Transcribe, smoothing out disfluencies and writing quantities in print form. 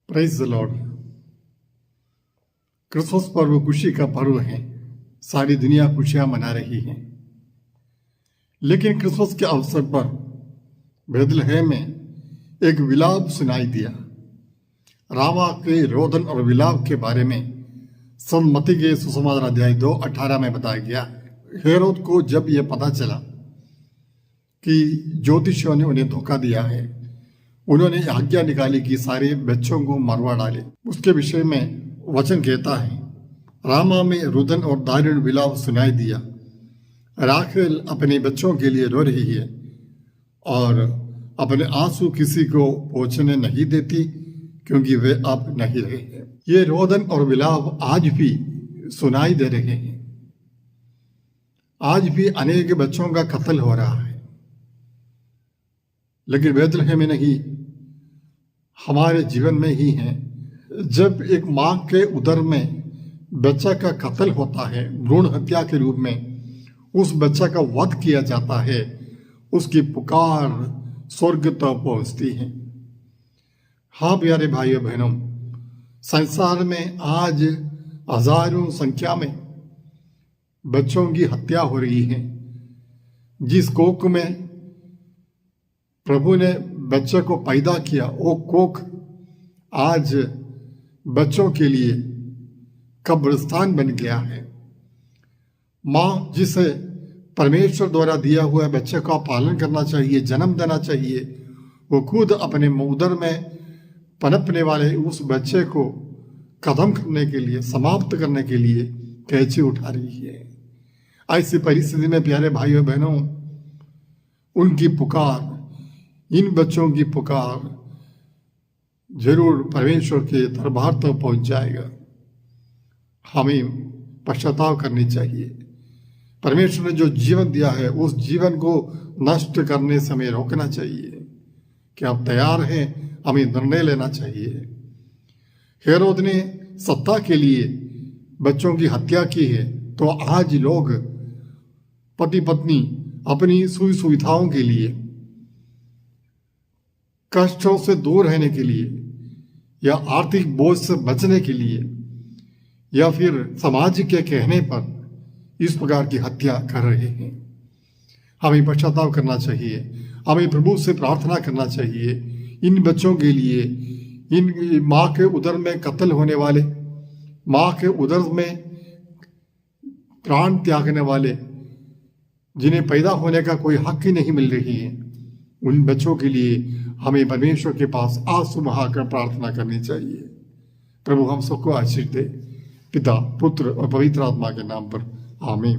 Praise the Lord. Christmas पर्व खुशी का पर्व है। सारी दुनिया खुशियां मना रही है, लेकिन क्रिसमस के अवसर पर बेथलेहम में एक विलाप सुनाई दिया। रामा के रोदन और विलाप के बारे में मत्ती के सुसमाचार अध्याय 2:18 में बताया गया। हेरोद को जब यह पता चला कि ज्योतिषियों ने उन्हें धोखा दिया है, उन्होंने आज्ञा निकाली कि सारे बच्चों को मरवा डाले। उसके विषय में वचन कहता है, रामा में रुदन और दारुण विलाप सुनाई दिया। राखेल अपने बच्चों के लिए रो रही है और अपने आंसू किसी को पहुंचने नहीं देती, क्योंकि वे अब नहीं रहे हैं। ये रोदन और विलाप आज भी सुनाई दे रहे हैं। आज भी अनेक बच्चों का कत्ल हो रहा है, लेकिन बेथलेहम में नहीं, हमारे जीवन में ही है। जब एक मां के उदर में बच्चा का कत्ल होता है, भ्रूण हत्या के रूप में उस बच्चा का वध किया जाता है, उसकी पुकार स्वर्ग तक पहुंचती है। हाँ प्यारे भाइयों बहनों, संसार में आज हजारों संख्या में बच्चों की हत्या हो रही है। जिस कोख में प्रभु ने बच्चे को पैदा किया, वो कोख आज बच्चों के लिए कब्रिस्तान बन गया है। माँ जिसे परमेश्वर द्वारा दिया हुआ बच्चे का पालन करना चाहिए, जन्म देना चाहिए, वो खुद अपने उदर में पनपने वाले उस बच्चे को खत्म करने के लिए, समाप्त करने के लिए कैंची उठा रही है। ऐसी परिस्थिति में प्यारे भाइयों बहनों, उनकी पुकार, इन बच्चों की पुकार जरूर परमेश्वर के दरबार तक पहुंच जाएगा। हमें पश्चाताप करनी चाहिए। परमेश्वर ने जो जीवन दिया है, उस जीवन को नष्ट करने से हमें रोकना चाहिए। क्या आप तैयार हैं? हमें निर्णय लेना चाहिए। हेरोद ने सत्ता के लिए बच्चों की हत्या की है, तो आज लोग पति पत्नी अपनी सुविधाओं के लिए, कष्टों से दूर रहने के लिए, या आर्थिक बोझ से बचने के लिए, या फिर समाज के कहने पर इस प्रकार की हत्या कर रहे हैं। हमें पश्चाताप करना चाहिए। हमें प्रभु से प्रार्थना करना चाहिए इन बच्चों के लिए, इन माँ के उदर में कत्ल होने वाले, माँ के उदर में प्राण त्यागने वाले, जिन्हें पैदा होने का कोई हक ही नहीं मिल रही है, उन बच्चों के लिए हमें परमेश्वर के पास आंसू बहाकर प्रार्थना करनी चाहिए। प्रभु हम सबको आशीष दे। पिता, पुत्र और पवित्र आत्मा के नाम पर आमीन।